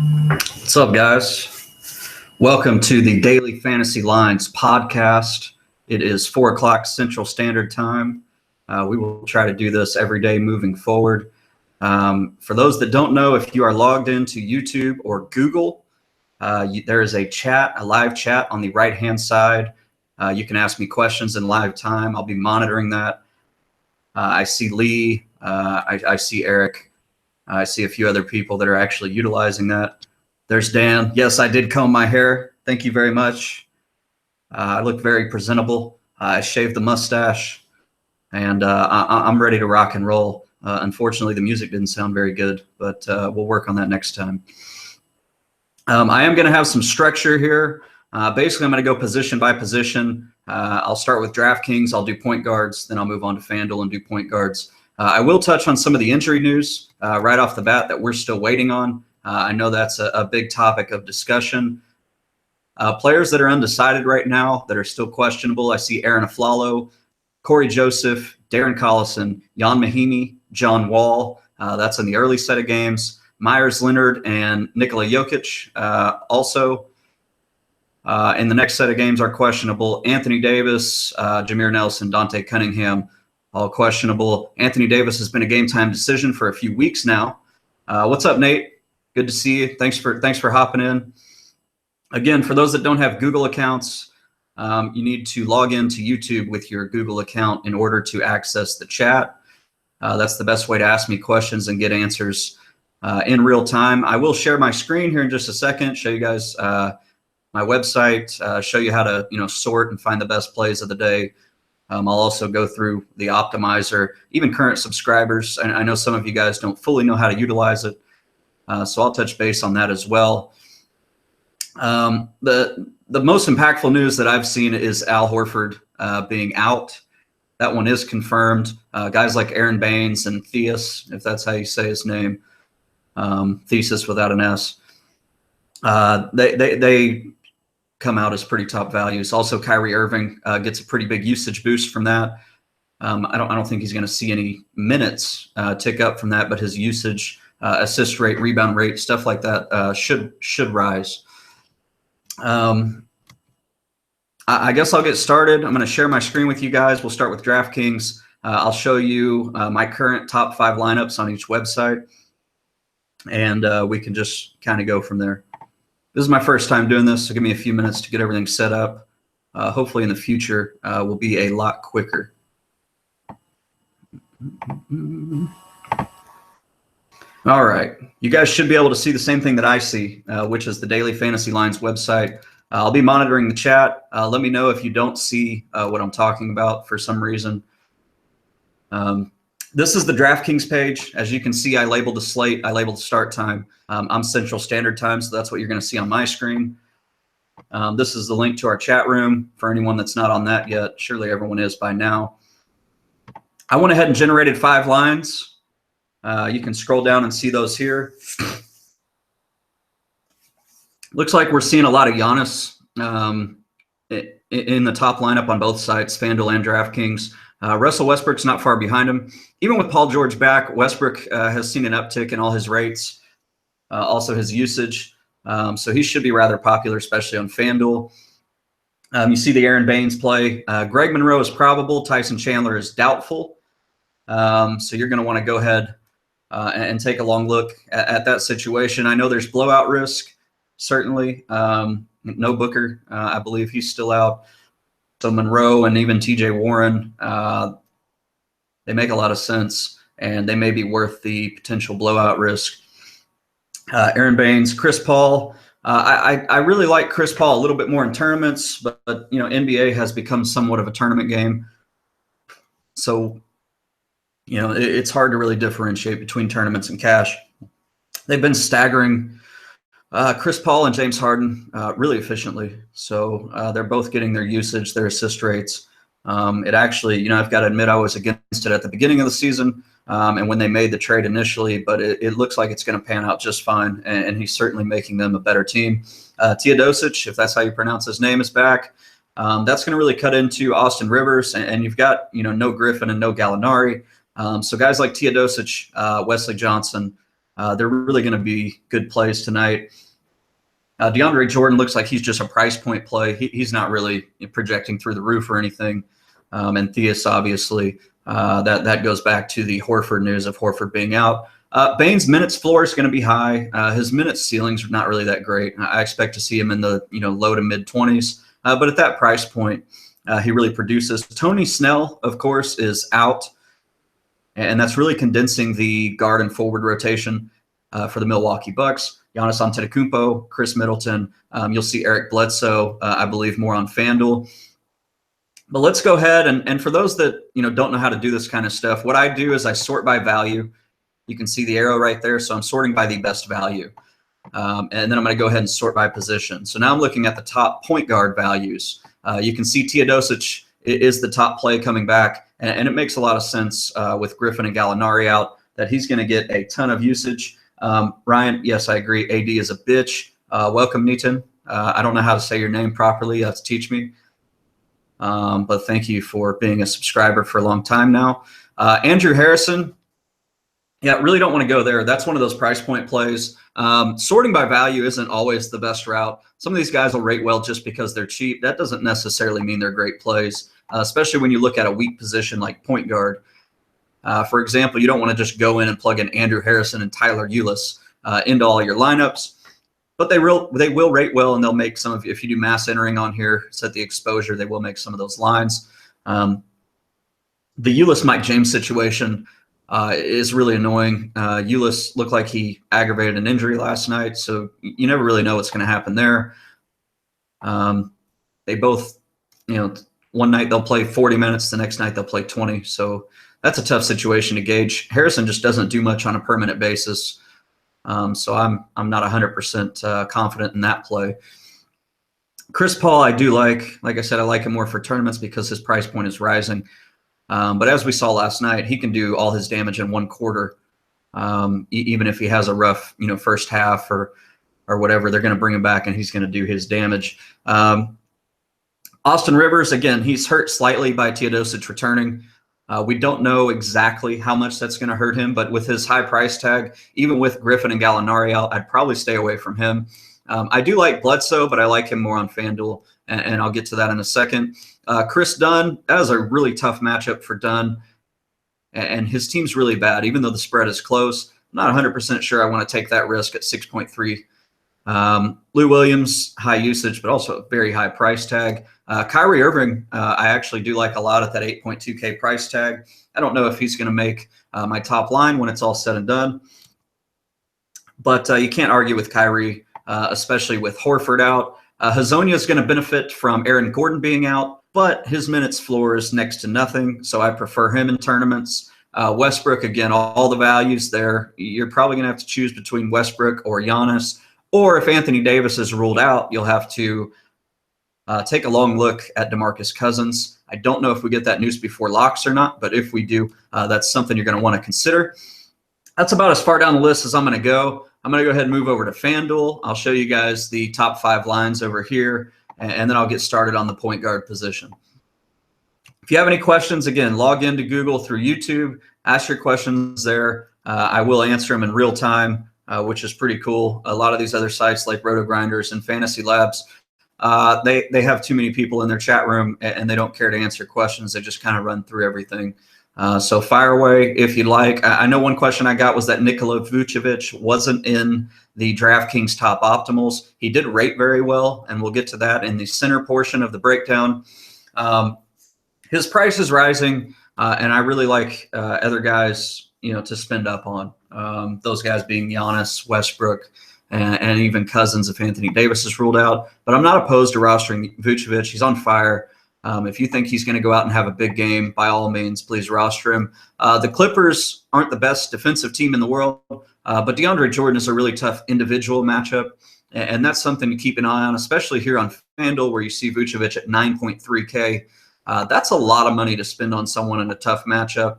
What's up, guys? Welcome to the Daily Fantasy Lines podcast. It is 4 o'clock Central Standard Time. We will try to do this every day moving forward. For those that don't know, if you are logged into YouTube or Google, there is a live chat on the right-hand side. You can ask me questions in live time. I'll be monitoring that. I see Lee. I see Eric. I see a few other people that are actually utilizing that. There's Dan. Yes, I did comb my hair. Thank you very much. I look very presentable. I shaved the mustache, and I'm ready to rock and roll. Unfortunately, the music didn't sound very good, but we'll work on that next time. I am going to have some structure here. Basically, I'm going to go position by position. I'll start with Draftkings. I'll do point guards. Then I'll move on to Fanduel and do point guards. I will touch on some of the injury news right off the bat that we're still waiting on. I know that's a big topic of discussion. Players that are undecided right now that are still questionable. I see Aaron Aflalo, Corey Joseph, Darren Collison, Jan Mahimi, John Wall. That's in the early set of games. Myers Leonard and Nikola Jokic also in the next set of games are questionable. Anthony Davis, Jameer Nelson, Dante Cunningham, all questionable. Anthony Davis has been a game time decision for a few weeks now. What's up, Nate? Good to see you. Thanks for hopping in. Again, for those that don't have Google accounts, you need to log into YouTube with your Google account in order to access the chat. That's the best way to ask me questions and get answers in real time. I will share my screen here in just a second, show you guys my website, show you how to sort and find the best plays of the day. I'll also go through the optimizer, even current subscribers. And I know some of you guys don't fully know how to utilize it. So I'll touch base on that as well. The most impactful news that I've seen is Al Horford being out. That one is confirmed. Guys like Aaron Baines and Theus, if that's how you say his name, Thesis without an S, they come out as pretty top values. Also, Kyrie Irving gets a pretty big usage boost from that. I don't think he's going to see any minutes tick up from that, but his usage, assist rate, rebound rate, stuff like that should rise. I guess I'll get started. I'm going to share my screen with you guys. We'll start with DraftKings. I'll show you my current top 5 lineups on each website, and we can just kind of go from there. This is my first time doing this, so give me a few minutes to get everything set up. Hopefully in the future will be a lot quicker. All right. You guys should be able to see the same thing that I see, which is the Daily Fantasy Lines website. I'll be monitoring the chat. Let me know if you don't see what I'm talking about for some reason. This is the DraftKings page. As you can see, I labeled the slate. I labeled the start time. I'm Central Standard Time, so that's what you're going to see on my screen. This is the link to our chat room for anyone that's not on that yet. Surely everyone is by now. I went ahead and generated 5 lines. You can scroll down and see those here. Looks like we're seeing a lot of Giannis in the top lineup on both sides, FanDuel and DraftKings. Russell Westbrook's not far behind him. Even with Paul George back, Westbrook has seen an uptick in all his rates, also his usage. So he should be rather popular, especially on FanDuel. You see the Aaron Baines play. Greg Monroe is probable. Tyson Chandler is doubtful. So you're going to want to go ahead and take a long look at that situation. I know there's blowout risk, certainly. No Booker. I believe he's still out. So Monroe and even TJ Warren, they make a lot of sense, and they may be worth the potential blowout risk. Aaron Baines, Chris Paul. I really like Chris Paul a little bit more in tournaments, but NBA has become somewhat of a tournament game. So, it's hard to really differentiate between tournaments and cash. They've been staggering Chris Paul and James Harden really efficiently. So they're both getting their usage, their assist rates. It actually, I've got to admit I was against it at the beginning of the season and when they made the trade initially, but it looks like it's going to pan out just fine, and he's certainly making them a better team. Teodosic, if that's how you pronounce his name, is back. That's going to really cut into Austin Rivers, and you've got, no Griffin and no Gallinari. So guys like Teodosic, Wesley Johnson, They're really going to be good plays tonight. DeAndre Jordan looks like he's just a price point play. He's not really projecting through the roof or anything. And Theus, obviously, that goes back to the Horford news of Horford being out. Bane's minutes floor is going to be high. His minutes ceilings are not really that great. I expect to see him in the low to mid 20s. But at that price point, he really produces. Tony Snell, of course, is out. And that's really condensing the guard and forward rotation for the Milwaukee Bucks. Giannis Antetokounmpo, Chris Middleton. You'll see Eric Bledsoe, I believe, more on Fanduel. But let's go ahead. And for those that don't know how to do this kind of stuff, what I do is I sort by value. You can see the arrow right there. So I'm sorting by the best value. And then I'm going to go ahead and sort by position. So now I'm looking at the top point guard values. You can see Teodosic is the top play coming back. And it makes a lot of sense with Griffin and Gallinari out that he's going to get a ton of usage. Ryan, yes, I agree. AD is a bitch. Welcome, Neaton. I don't know how to say your name properly. You have to teach me. But thank you for being a subscriber for a long time now. Andrew Harrison. Yeah, really don't want to go there. That's one of those price point plays. Sorting by value isn't always the best route. Some of these guys will rate well just because they're cheap. That doesn't necessarily mean they're great plays, especially when you look at a weak position like point guard. For example, you don't want to just go in and plug in Andrew Harrison and Tyler Ulis into all your lineups. But they will rate well, and they'll make some of, if you do mass entering on here, set the exposure, they will make some of those lines. The Ulis Mike James situation is really annoying. Ulis looked like he aggravated an injury last night, so you never really know what's going to happen there. They both, one night they'll play 40 minutes, the next night they'll play 20. So that's a tough situation to gauge. Harrison just doesn't do much on a permanent basis. So I'm not 100% confident in that play. Chris Paul, I do like I said, I like him more for tournaments because his price point is rising. But as we saw last night, he can do all his damage in one quarter. Even if he has a rough, first half or whatever, they're going to bring him back and he's going to do his damage. Austin Rivers, again, he's hurt slightly by Teodosic returning. We don't know exactly how much that's going to hurt him, but with his high price tag, even with Griffin and Gallinari out, I'd probably stay away from him. I do like Bledsoe, but I like him more on Fanduel, and I'll get to that in a second. Chris Dunn, that is a really tough matchup for Dunn, and his team's really bad. Even though the spread is close, I'm not 100% sure I want to take that risk at 6.3. Lou Williams, high usage, but also a very high price tag. Kyrie Irving, I actually do like a lot at that 8.2K price tag. I don't know if he's going to make my top line when it's all said and done. But you can't argue with Kyrie, especially with Horford out. Hazonia is going to benefit from Aaron Gordon being out, but his minutes floor is next to nothing, so I prefer him in tournaments. Westbrook, again, all the values there. You're probably going to have to choose between Westbrook or Giannis, or if Anthony Davis is ruled out, you'll have to take a long look at DeMarcus Cousins. I don't know if we get that news before locks or not, but if we do, that's something you're going to want to consider. That's about as far down the list as I'm going to go. I'm going to go ahead and move over to FanDuel. I'll show you guys the top 5 lines over here, and then I'll get started on the point guard position. If you have any questions, again, log into Google through YouTube, ask your questions there. I will answer them in real time, which is pretty cool. A lot of these other sites like Roto Grinders and Fantasy Labs, they have too many people in their chat room and they don't care to answer questions. They just kind of run through everything. So fire away if you'd like. I know one question I got was that Nikola Vucevic wasn't in the Draftkings top optimals. He did rate very well, and we'll get to that in the center portion of the breakdown. His price is rising, and I really like other guys, to spend up on. Those guys being Giannis, Westbrook, and even Cousins if Anthony Davis is ruled out. But I'm not opposed to rostering Vucevic. He's on fire. If you think he's going to go out and have a big game, by all means, please roster him. The Clippers aren't the best defensive team in the world, but DeAndre Jordan is a really tough individual matchup, and that's something to keep an eye on, especially here on FanDuel where you see Vucevic at 9.3K. That's a lot of money to spend on someone in a tough matchup.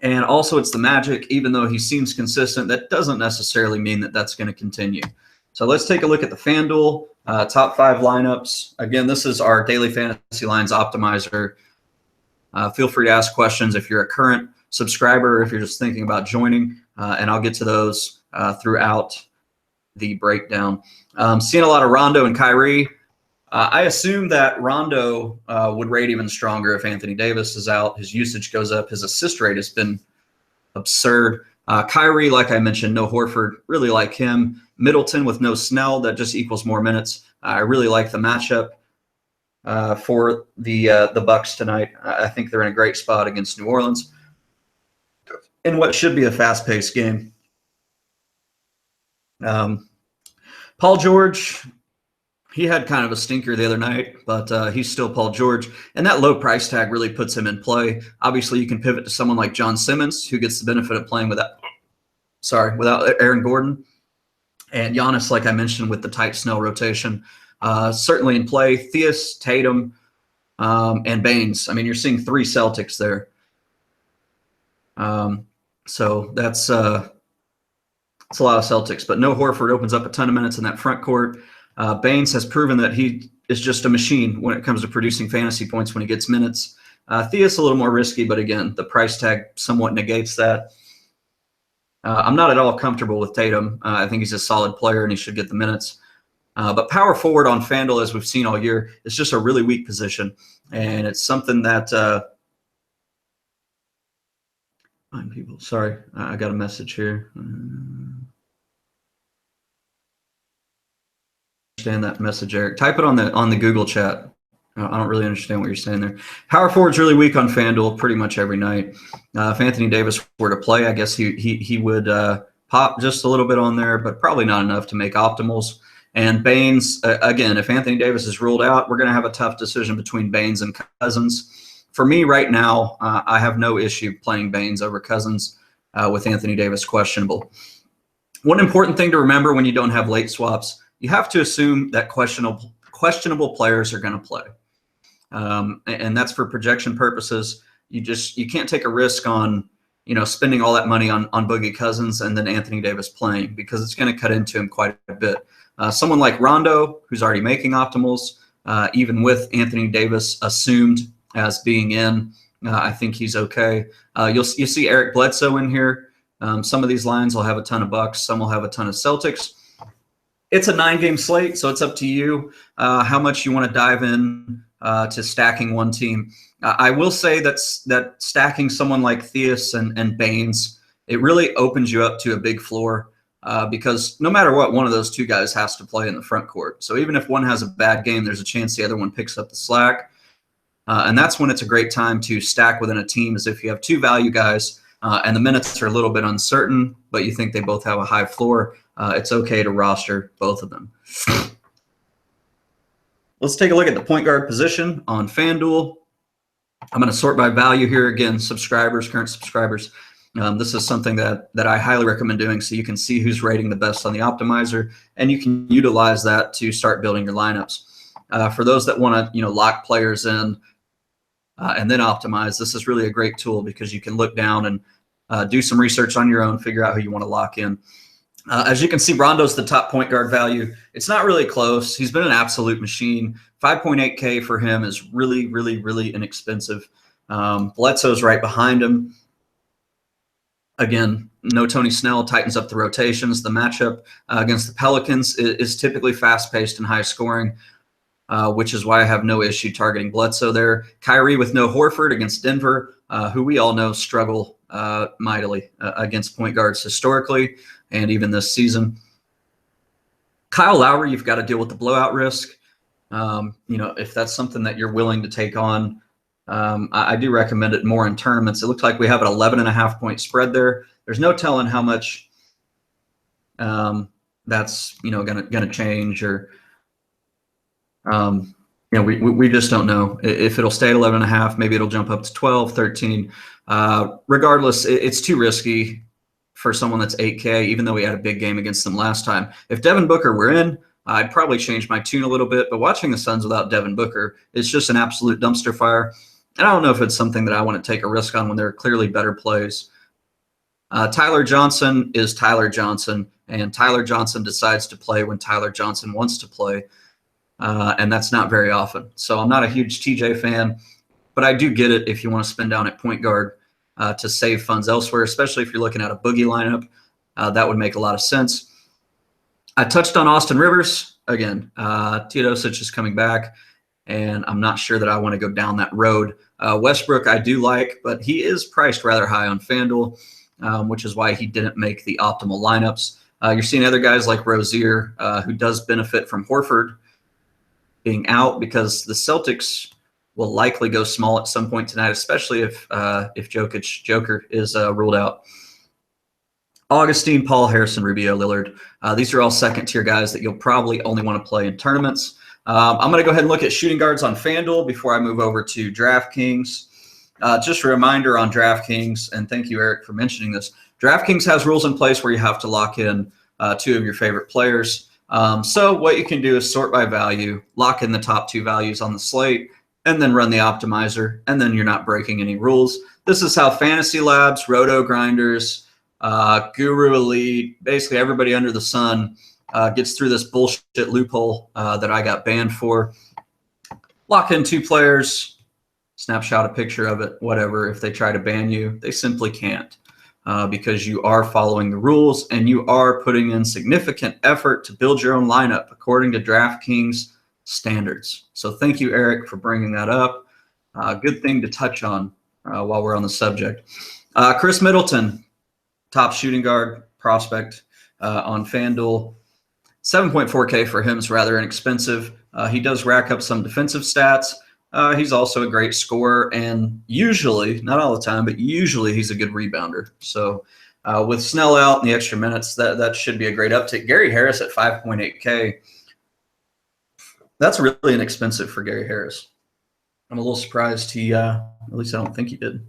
And also it's the Magic. Even though he seems consistent, that doesn't necessarily mean that that's going to continue. So let's take a look at the FanDuel top 5 lineups. Again, this is our daily fantasy lines optimizer. Feel free to ask questions if you're a current subscriber, if you're just thinking about joining, and I'll get to those throughout the breakdown. Seeing a lot of Rondo and Kyrie. I assume that Rondo would rate even stronger if Anthony Davis is out. His usage goes up. His assist rate has been absurd. Kyrie, like I mentioned, no Horford. Really like him. Middleton with no Snell. That just equals more minutes. I really like the matchup for the Bucks tonight. I think they're in a great spot against New Orleans in what should be a fast-paced game. Paul George, he had kind of a stinker the other night, but he's still Paul George. And that low price tag really puts him in play. Obviously, you can pivot to someone like John Simmons, who gets the benefit of playing without Aaron Gordon. And Giannis, like I mentioned, with the tight Snell rotation, certainly in play. Theus, Tatum, and Baines. I mean, you're seeing 3 Celtics there. So that's a lot of Celtics, but no Horford opens up a ton of minutes in that front court. Baines has proven that he is just a machine when it comes to producing fantasy points when he gets minutes. Theus a little more risky, but again, the price tag somewhat negates that. I'm not at all comfortable with Tatum. I think he's a solid player and he should get the minutes. But power forward on Fanduel, as we've seen all year, is just a really weak position. And it's something that people, sorry, I got a message here. Understand that message, Eric. Type it on the Google chat. I don't really understand what you're saying there. Power forward's really weak on Fanduel pretty much every night. If Anthony Davis were to play, I guess he would pop just a little bit on there, but probably not enough to make optimals. And Baines, again, if Anthony Davis is ruled out, we're going to have a tough decision between Baines and Cousins. For me right now, I have no issue playing Baines over Cousins with Anthony Davis questionable. One important thing to remember when you don't have late swaps, you have to assume that questionable players are going to play. And that's for projection purposes. You can't take a risk on, spending all that money on Boogie Cousins and then Anthony Davis playing, because it's going to cut into him quite a bit. Someone like Rondo, who's already making optimals, even with Anthony Davis assumed as being in, I think he's okay. You'll see Eric Bledsoe in here. Some of these lines will have a ton of Bucks. Some will have a ton of Celtics. It's a 9-game slate, so it's up to you how much you want to dive in to stacking one team. I will say that stacking someone like Theus and Baines, it really opens you up to a big floor because no matter what, one of those 2 guys has to play in the front court. So even if one has a bad game, there's a chance the other one picks up the slack. And that's when it's a great time to stack within a team, as if you have 2 value guys and the minutes are a little bit uncertain, but you think they both have a high floor. It's okay to roster both of them. Let's take a look at the point guard position on FanDuel. I'm going to sort by value here. Again, subscribers, current subscribers. This is something that I highly recommend doing so you can see who's rating the best on the optimizer, and you can utilize that to start building your lineups. For those that want to lock players in and then optimize, this is really a great tool because you can look down and do some research on your own, figure out who you want to lock in. As you can see, Rondo's the top point guard value. It's not really close. He's been an absolute machine. 5.8K for him is really, really, really inexpensive. Bledsoe's right behind him. Again, no Tony Snell tightens up the rotations. The matchup against the Pelicans is typically fast-paced and high-scoring, which is why I have no issue targeting Bledsoe there. Kyrie with no Horford against Denver, who we all know struggle mightily against point guards historically and even this season. Kyle Lowry, you've got to deal with the blowout risk. If that's something that you're willing to take on, I do recommend it more in tournaments. It looks like we have an 11.5-point spread there. There's no telling how much that's gonna change, or we just don't know if it'll stay at 11.5. Maybe it'll jump up to 12, 13. Regardless, it's too risky for someone that's 8K, even though we had a big game against them last time. If Devin Booker were in, I'd probably change my tune a little bit, but watching the Suns without Devin Booker is just an absolute dumpster fire. And I don't know if it's something that I want to take a risk on when there are clearly better plays. Tyler Johnson is Tyler Johnson, and Tyler Johnson decides to play when Tyler Johnson wants to play, and that's not very often. So I'm not a huge TJ fan, but I do get it if you want to spend down at point guard. to save funds elsewhere, especially if you're looking at a boogie lineup. That would make a lot of sense. I touched on Austin Rivers. Again, Teodosic is coming back, and I'm not sure that I want to go down that road. Westbrook I do like, but he is priced rather high on Fanduel, which is why he didn't make the optimal lineups. You're seeing other guys like Rozier, who does benefit from Horford being out, because the Celtics will likely go small at some point tonight, especially if Joker is ruled out. Augustine, Paul, Harrison, Rubio, Lillard. These are all second-tier guys that you'll probably only want to play in tournaments. I'm going to go ahead and look at shooting guards on Fanduel before I move over to DraftKings. Just a reminder on DraftKings, and thank you, Eric, for mentioning this. DraftKings has rules in place where you have to lock in 2 of your favorite players. So what you can do is sort by value, lock in the top 2 values on the slate, and then run the optimizer, and then you're not breaking any rules. This is how Fantasy Labs, Roto Grinders, Guru Elite, basically everybody under the sun gets through this bullshit loophole that I got banned for. Lock in 2 players, snapshot a picture of it, whatever. If they try to ban you, they simply can't, because you are following the rules and you are putting in significant effort to build your own lineup according to DraftKings standards. So thank you, Eric, for bringing that up. Good thing to touch on while we're on the subject. Chris Middleton, top shooting guard prospect on Fanduel. 7.4K for him is rather inexpensive. He does rack up some defensive stats. He's also a great scorer, and usually, not all the time, but usually he's a good rebounder. So with Snell out and the extra minutes, that should be a great uptick. Gary Harris at 5.8K. That's really inexpensive for Gary Harris. I'm a little surprised he, at least I don't think he did.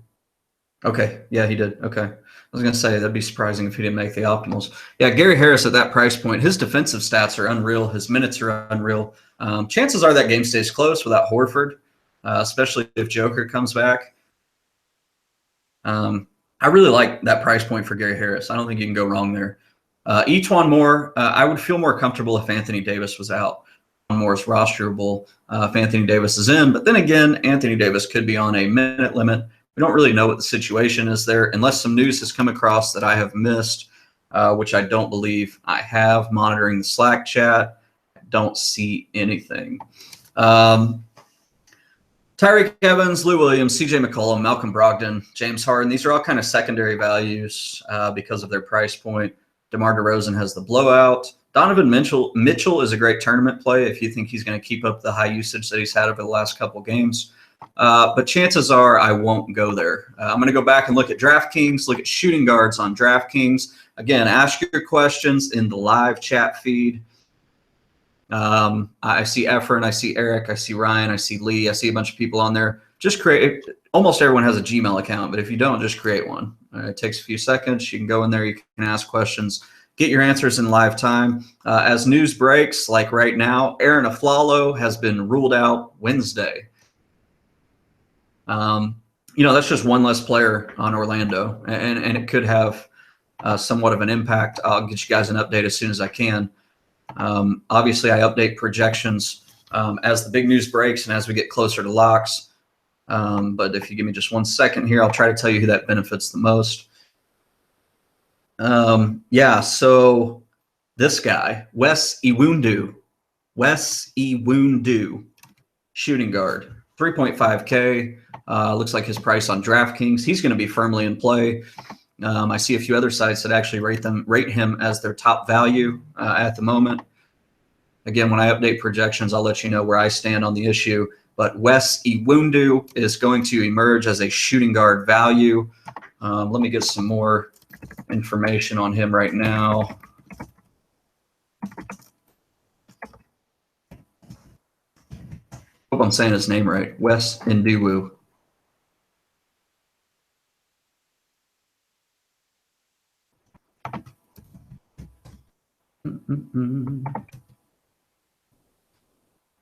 Okay, yeah, he did. Okay. I was going to say that'd be surprising if he didn't make the optimals. Yeah, Gary Harris at that price point, his defensive stats are unreal. His minutes are unreal. Chances are that game stays close without Horford, especially if Joker comes back. I really like that price point for Gary Harris. I don't think you can go wrong there. Etuan Moore, I would feel more comfortable if Anthony Davis was out. Moore is rosterable if Anthony Davis is in. But then again, Anthony Davis could be on a minute limit. We don't really know what the situation is there unless some news has come across that I have missed, which I don't believe I have. Monitoring the Slack chat, I don't see anything. Tyreek Evans, Lou Williams, CJ McCollum, Malcolm Brogdon, James Harden. These are all kind of secondary values because of their price point. DeMar DeRozan has the blowout. Donovan Mitchell is a great tournament play if you think he's going to keep up the high usage that he's had over the last couple games. But chances are I won't go there. I'm going to go back and look at DraftKings, look at shooting guards on DraftKings. Again, ask your questions in the live chat feed. I see Efren, I see Eric, I see Ryan, I see Lee, I see a bunch of people on there. Just create. Almost everyone has a Gmail account, but if you don't, just create one. It takes a few seconds. You can go in there, you can ask questions, get your answers in live time. As news breaks, like right now, Aaron Aflalo has been ruled out Wednesday. That's just one less player on Orlando, and it could have somewhat of an impact. I'll get you guys an update as soon as I can. Obviously, I update projections as the big news breaks and as we get closer to locks. But if you give me just 1 second here, I'll try to tell you who that benefits the most. So this guy, Wes Iwundu, shooting guard, 3.5K. Looks like his price on DraftKings. He's going to be firmly in play. I see a few other sites that actually rate him as their top value at the moment. Again, when I update projections, I'll let you know where I stand on the issue. But Wes Iwundu is going to emerge as a shooting guard value. Let me get some more information on him right now. Hope I'm saying his name right. Wes Iwundu.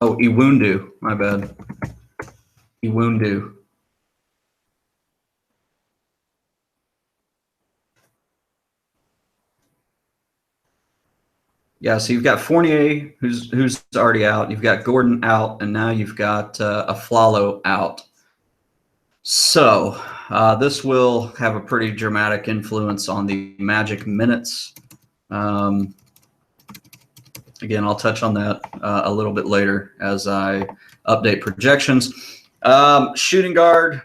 Oh, Iwundu. My bad. Iwundu. Yeah, so you've got Fournier, who's already out. You've got Gordon out, and now you've got Aflalo out. So This will have a pretty dramatic influence on the Magic minutes. Again, I'll touch on that a little bit later as I update projections. Shooting guard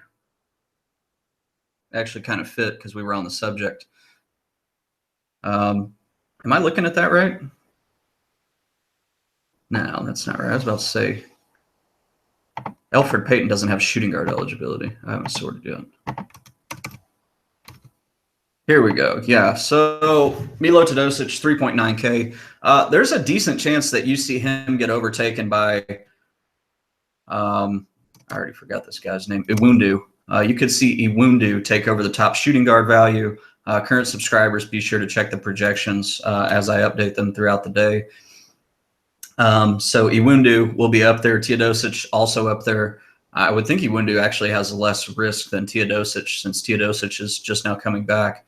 actually kind of fit because we were on the subject. Am I looking at that right? No, that's not right. I was about to say Elfrid Payton doesn't have shooting guard eligibility. I haven't sorted yet. Here we go. Yeah, so Milo Teodosic, 3.9K. There's a decent chance that you see him get overtaken by, I already forgot this guy's name, Iwundu. You could see Iwundu take over the top shooting guard value. Current subscribers, be sure to check the projections as I update them throughout the day. So Iwundu will be up there. Teodosic also up there. I would think Iwundu actually has less risk than Teodosic since Teodosic is just now coming back.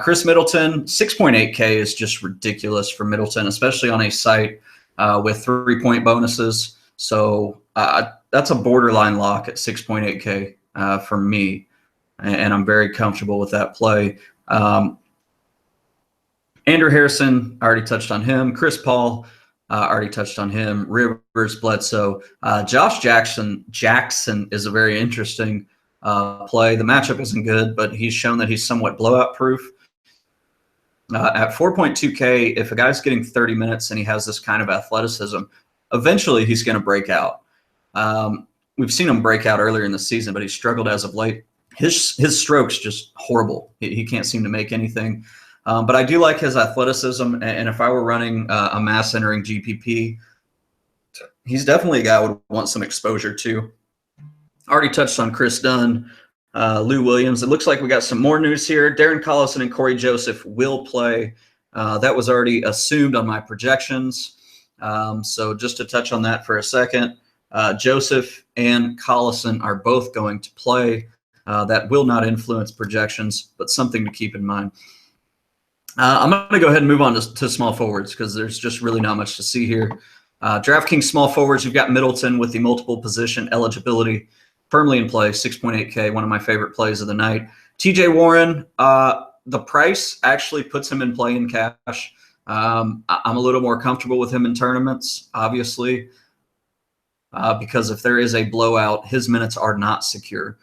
Chris Middleton, 6.8K is just ridiculous for Middleton, especially on a site with 3-point bonuses. So that's a borderline lock at 6.8K for me, and I'm very comfortable with that play. Andrew Harrison, I already touched on him. Chris Paul, already touched on him. Rivers, Bledsoe. Josh Jackson is a very interesting play. The matchup isn't good, but he's shown that he's somewhat blowout proof. At 4.2K, if a guy's getting 30 minutes and he has this kind of athleticism, eventually he's going to break out. We've seen him break out earlier in the season, but he struggled as of late. His stroke's just horrible. He can't seem to make anything. But I do like his athleticism, and if I were running a mass entering GPP, he's definitely a guy I would want some exposure to. Already touched on Chris Dunn, Lou Williams. It looks like we got some more news here. Darren Collison and Corey Joseph will play. That was already assumed on my projections. So just to touch on that for a second, Joseph and Collison are both going to play. That will not influence projections, but something to keep in mind. I'm going to go ahead and move on to small forwards because there's just really not much to see here. DraftKings small forwards, you've got Middleton with the multiple position eligibility firmly in play, 6.8K, one of my favorite plays of the night. TJ Warren, the price actually puts him in play in cash. I'm a little more comfortable with him in tournaments, obviously, because if there is a blowout, his minutes are not secure.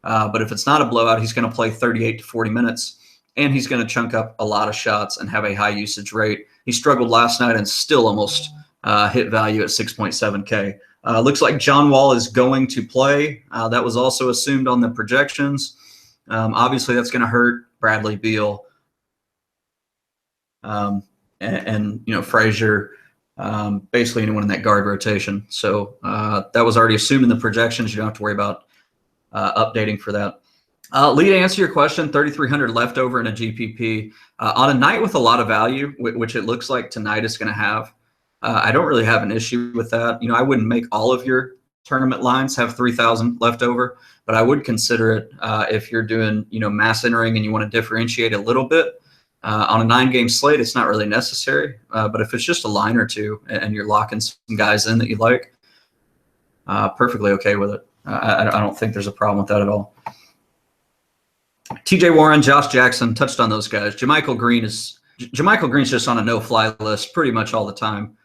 But if it's not a blowout, he's going to play 38 to 40 minutes. And he's going to chunk up a lot of shots and have a high usage rate. He struggled last night and still almost hit value at 6.7K. Looks like John Wall is going to play. That was also assumed on the projections. Obviously, that's going to hurt Bradley Beal and Frazier, basically anyone in that guard rotation. So that was already assumed in the projections. You don't have to worry about updating for that. Lee, to answer your question, 3,300 left over in a GPP. On a night with a lot of value, which it looks like tonight is going to have, I don't really have an issue with that. I wouldn't make all of your tournament lines have 3,000 left over, but I would consider it if you're doing, mass entering and you want to differentiate a little bit. On a 9-game slate, it's not really necessary, but if it's just a line or two and you're locking some guys in that you like, perfectly okay with it. I don't think there's a problem with that at all. TJ Warren, Josh Jackson, touched on those guys. JaMychal Green's just on a no-fly list pretty much all the time.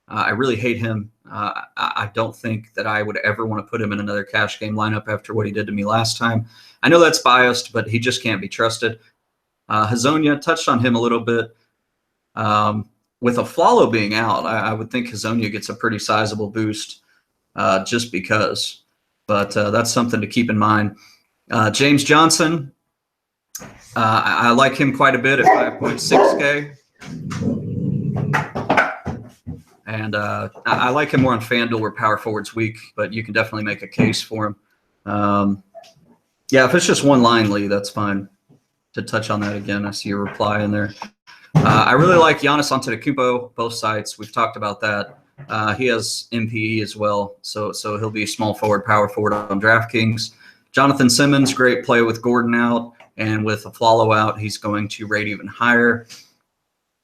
I really hate him. I don't think that I would ever want to put him in another cash game lineup after what he did to me last time. I know that's biased, but he just can't be trusted. Hazonia, touched on him a little bit. With Aflalo being out, I would think Hazonia gets a pretty sizable boost just because. But that's something to keep in mind. James Johnson, I like him quite a bit at 5.6K. And I like him more on Fanduel where power forward's weak, but you can definitely make a case for him. Yeah, if it's just one line, Lee, that's fine. To touch on that again, I see your reply in there. I really like Giannis Antetokounmpo, both sites. We've talked about that. He has MPE as well, so he'll be small forward, power forward on DraftKings. Jonathan Simmons, great play with Gordon out, and with a follow out, he's going to rate even higher.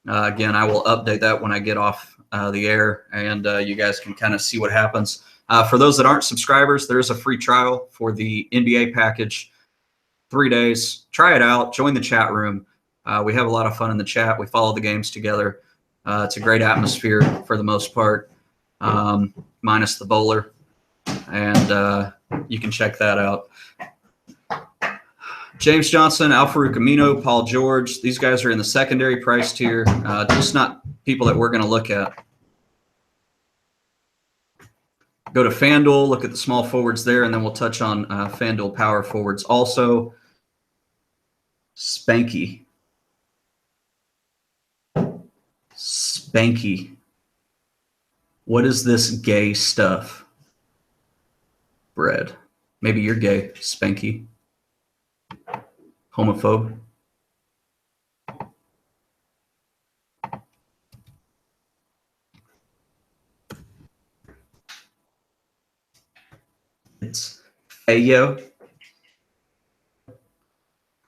Again, I will update that when I get off the air, and you guys can kind of see what happens. For those that aren't subscribers, there is a free trial for the NBA package. 3 days. Try it out. Join the chat room. We have a lot of fun in the chat. We follow the games together. It's a great atmosphere for the most part, minus the bowler. And you can check that out. James Johnson, Al-Farouq Amino, Paul George. These guys are in the secondary price tier, just not people that we're going to look at. Go to Fanduel, look at the small forwards there, and then we'll touch on Fanduel power forwards also. Spanky. What is this gay stuff? Bread. Maybe you're gay, Spanky. Homophobe. It's Ayo.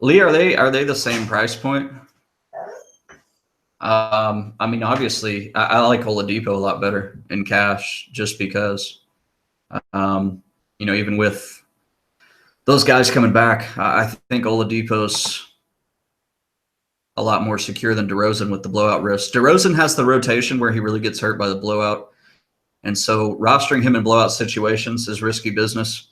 Lee, are they the same price point? I mean, obviously, I like Oladipo a lot better in cash, just because, even with those guys coming back, I think Oladipo's a lot more secure than DeRozan with the blowout risk. DeRozan has the rotation where he really gets hurt by the blowout, and so rostering him in blowout situations is risky business.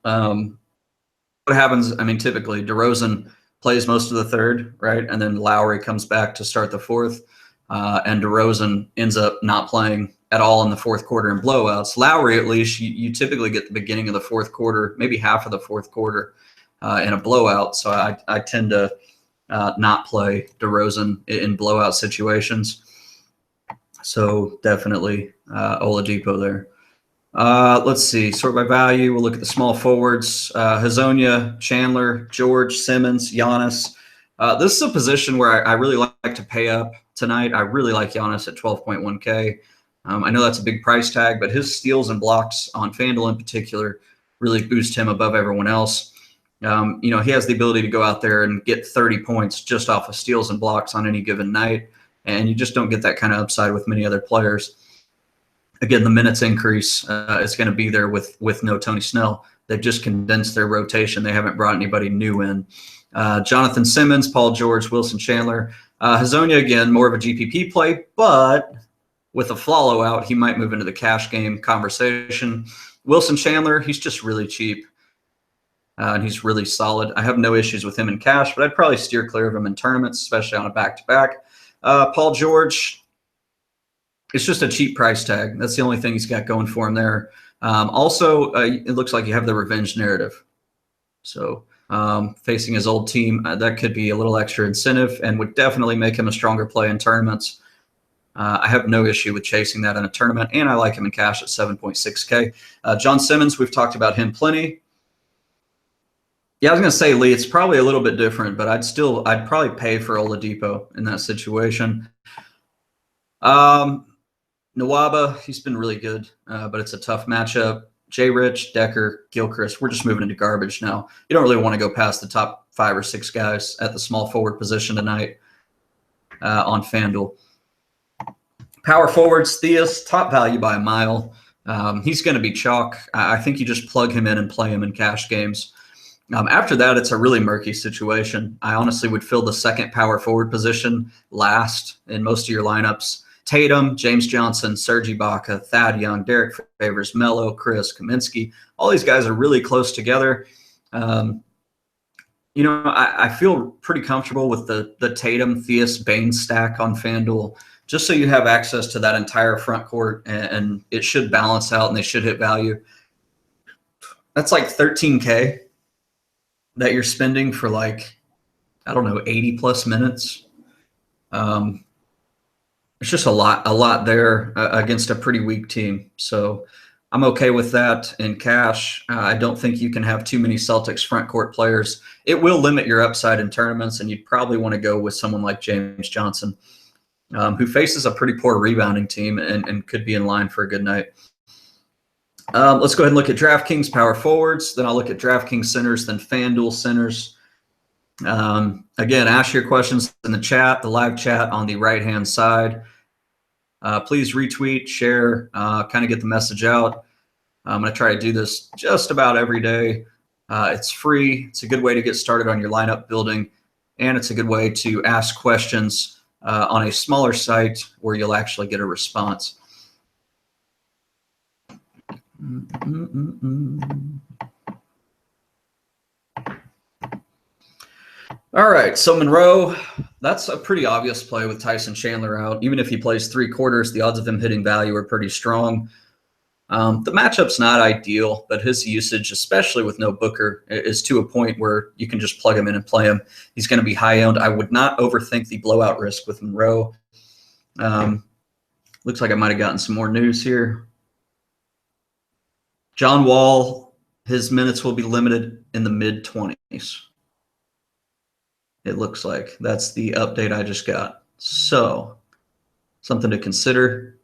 What happens? I mean, typically DeRozan plays most of the third, right? And then Lowry comes back to start the fourth. And DeRozan ends up not playing at all in the fourth quarter in blowouts. Lowry, at least, you typically get the beginning of the fourth quarter, maybe half of the fourth quarter in a blowout. So I tend to not play DeRozan in blowout situations. So definitely Oladipo there. Let's see. Sort by value. We'll look at the small forwards. Hazonia, Chandler, George, Simmons, Giannis. This is a position where I really like to pay up tonight. I really like Giannis at 12.1K. I know that's a big price tag, but his steals and blocks on FanDuel in particular really boost him above everyone else. He has the ability to go out there and get 30 points just off of steals and blocks on any given night, and you just don't get that kind of upside with many other players. Again, the minutes increase is going to be there with no Tony Snell. They've just condensed their rotation. They haven't brought anybody new in. Jonathan Simmons, Paul George, Wilson Chandler. Hazonia, again, more of a GPP play, but with a follow out, he might move into the cash game conversation. Wilson Chandler, he's just really cheap, and he's really solid. I have no issues with him in cash, but I'd probably steer clear of him in tournaments, especially on a back-to-back. Paul George, it's just a cheap price tag. That's the only thing he's got going for him there. Also, it looks like you have the revenge narrative. So facing his old team, that could be a little extra incentive and would definitely make him a stronger play in tournaments. I have no issue with chasing that in a tournament, and I like him in cash at 7.6K. John Simmons, we've talked about him plenty. Yeah, I was going to say, Lee, it's probably a little bit different, but I'd probably pay for Oladipo in that situation. Nwaba, he's been really good, but it's a tough matchup. Jay Rich, Decker, Gilchrist, we're just moving into garbage now. You don't really want to go past the top 5 or 6 guys at the small forward position tonight on FanDuel. Power forwards, Theus, top value by a mile. He's going to be chalk. I think you just plug him in and play him in cash games. After that, it's a really murky situation. I honestly would fill the second power forward position last in most of your lineups. Tatum, James Johnson, Serge Ibaka, Thad Young, Derek Favors, Melo, Chris, Kaminsky. All these guys are really close together. I feel pretty comfortable with the Tatum, Theus, Baines stack on FanDuel, just so you have access to that entire front court, and it should balance out and they should hit value. That's like 13K that you're spending for 80 plus minutes. It's just a lot there against a pretty weak team. So I'm okay with that in cash. I don't think you can have too many Celtics front court players. It will limit your upside in tournaments, and you'd probably want to go with someone like James Johnson, who faces a pretty poor rebounding team and could be in line for a good night. Let's go ahead and look at DraftKings power forwards. Then I'll look at DraftKings centers, then FanDuel centers. Again, ask your questions in the chat, the live chat on the right-hand side. Please retweet, share, kind of get the message out. I'm going to try to do this just about every day. It's free. It's a good way to get started on your lineup building, and it's a good way to ask questions on a smaller site where you'll actually get a response. All right, so Monroe, that's a pretty obvious play with Tyson Chandler out. Even if he plays 3/4, the odds of him hitting value are pretty strong. The matchup's not ideal, but his usage, especially with no Booker, is to a point where you can just plug him in and play him. He's going to be high-owned. I would not overthink the blowout risk with Monroe. Looks like I might have gotten some more news here. John Wall, his minutes will be limited in the mid-20s. It looks like that's the update I just got. So, something to consider.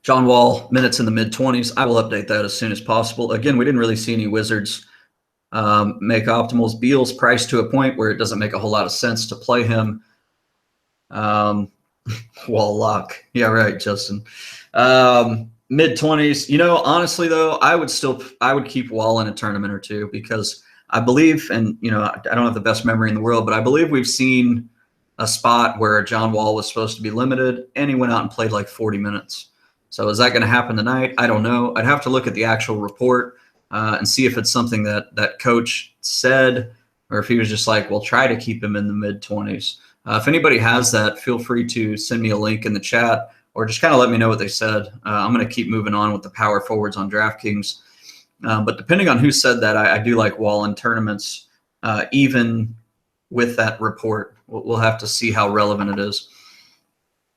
John Wall, minutes in the mid-20s. I will update that as soon as possible. Again, we didn't really see any Wizards make optimals. Beal's priced to a point where it doesn't make a whole lot of sense to play him. Wall lock. Yeah, right, Justin. Mid-20s. Honestly, though, I would keep Wall in a tournament or two because I believe, and I don't have the best memory in the world, but I believe we've seen a spot where John Wall was supposed to be limited, and he went out and played like 40 minutes. So is that going to happen tonight? I don't know. I'd have to look at the actual report and see if it's something that coach said, or if he was just like, well, try to keep him in the mid-20s. If anybody has that, feel free to send me a link in the chat, or just kind of let me know what they said. I'm going to keep moving on with the power forwards on DraftKings. But depending on who said that, I do like Wall in tournaments, even with that report. We'll have to see how relevant it is.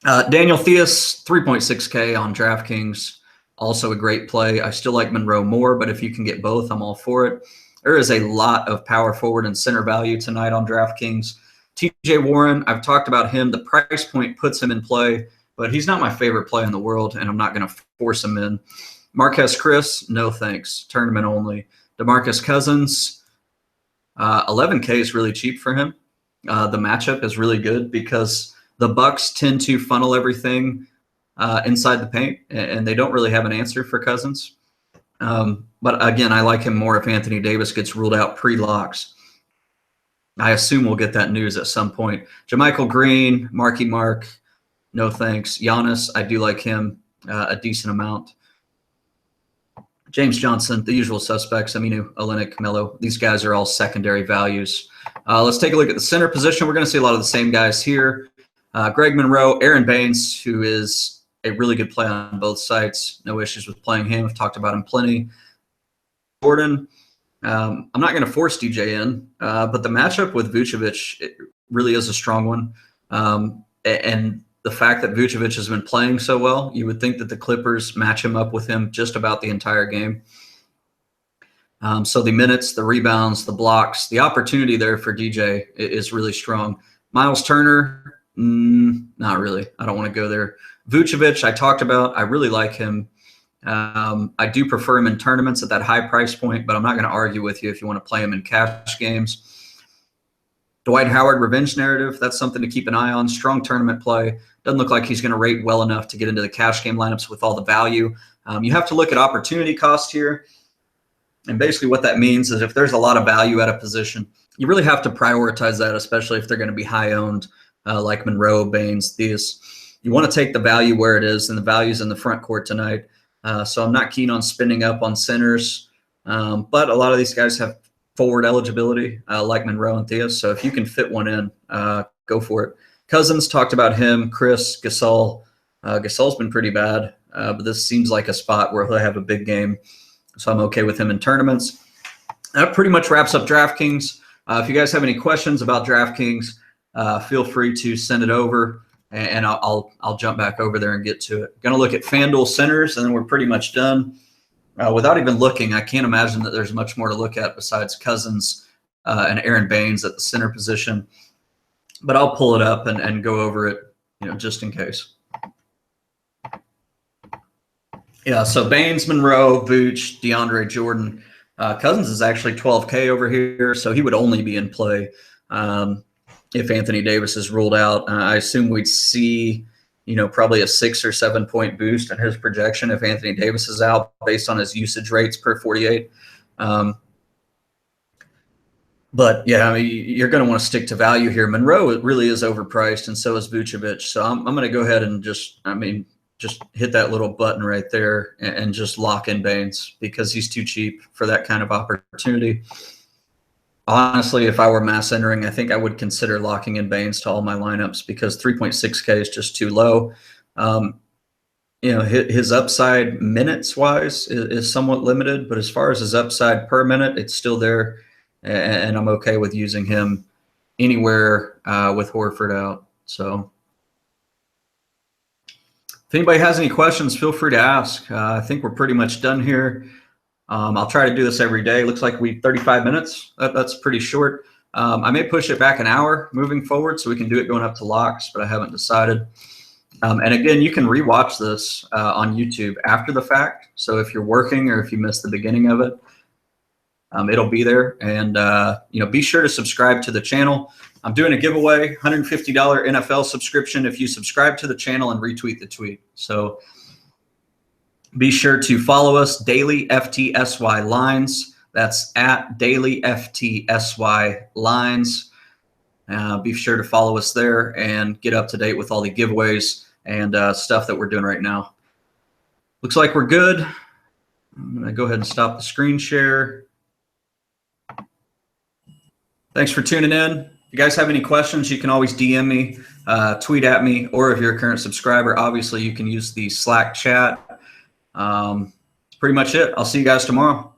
Daniel Theus, 3.6K on DraftKings, also a great play. I still like Monroe more, but if you can get both, I'm all for it. There is a lot of power forward and center value tonight on DraftKings. TJ Warren, I've talked about him. The price point puts him in play, but he's not my favorite play in the world, and I'm not going to force him in. Marquez Chris, no thanks. Tournament only. DeMarcus Cousins, 11K is really cheap for him. The matchup is really good because the Bucks tend to funnel everything inside the paint, and they don't really have an answer for Cousins. But again, I like him more if Anthony Davis gets ruled out pre-locks. I assume we'll get that news at some point. JaMychal Green, Marky Mark, no thanks. Giannis, I do like him a decent amount. James Johnson, the usual suspects, Aminu, Olynyk, Melo. These guys are all secondary values. Let's take a look at the center position. We're going to see a lot of the same guys here. Greg Monroe, Aaron Baines, who is a really good play on both sides. No issues with playing him. We've talked about him plenty. Jordan, I'm not going to force DJ in, but the matchup with Vucevic it really is a strong one. And the fact that Vucevic has been playing so well, you would think that the Clippers match him up with him just about the entire game. So the minutes, the rebounds, the blocks, the opportunity there for DJ is really strong. Miles Turner, not really. I don't want to go there. Vucevic, I talked about. I really like him. I do prefer him in tournaments at that high price point, but I'm not going to argue with you if you want to play him in cash games. Dwight Howard revenge narrative, that's something to keep an eye on. Strong tournament play. Doesn't look like he's going to rate well enough to get into the cash game lineups with all the value. You have to look at opportunity cost here. And basically what that means is if there's a lot of value at a position, you really have to prioritize that, especially if they're going to be high-owned like Monroe, Baines, Theus. You want to take the value where it is, and the value's in the front court tonight. So I'm not keen on spending up on centers. But a lot of these guys have forward eligibility like Monroe and Theus. So if you can fit one in, go for it. Cousins, talked about him. Chris, Gasol. Gasol's been pretty bad, but this seems like a spot where he'll have a big game. So I'm okay with him in tournaments. That pretty much wraps up DraftKings. If you guys have any questions about DraftKings, feel free to send it over, and I'll jump back over there and get to it. Going to look at Fanduel centers, and then we're pretty much done. Without even looking, I can't imagine that there's much more to look at besides Cousins and Aaron Baines at the center position. But I'll pull it up and go over it, just in case. Yeah, so Baines, Monroe, Vooch, DeAndre Jordan. Cousins is actually 12K over here, so he would only be in play if Anthony Davis is ruled out. I assume we'd see probably a 6 or 7 point boost in his projection if Anthony Davis is out based on his usage rates per 48. But yeah, I mean, you're going to want to stick to value here. Monroe, it really is overpriced, and so is Vucevic. So I'm going to go ahead and just hit that little button right there and just lock in Baines because he's too cheap for that kind of opportunity. Honestly, if I were mass entering, I think I would consider locking in Baines to all my lineups because 3.6K is just too low. His upside minutes wise is somewhat limited, but as far as his upside per minute, it's still there. And I'm okay with using him anywhere with Horford out. So if anybody has any questions, feel free to ask. I think we're pretty much done here. I'll try to do this every day. Looks like 35 minutes. That's pretty short. I may push it back an hour moving forward so we can do it going up to locks, but I haven't decided. And again, you can rewatch this on YouTube after the fact. So if you're working or if you missed the beginning of it, it'll be there. And, be sure to subscribe to the channel. I'm doing a giveaway, $150 NFL subscription if you subscribe to the channel and retweet the tweet. So be sure to follow us, Daily FTSY Lines. That's at Daily FTSY Lines. Be sure to follow us there and get up to date with all the giveaways and stuff that we're doing right now. Looks like we're good. I'm going to go ahead and stop the screen share. Thanks for tuning in. If you guys have any questions, you can always DM me, tweet at me, or if you're a current subscriber, obviously you can use the Slack chat. That's pretty much it. I'll see you guys tomorrow.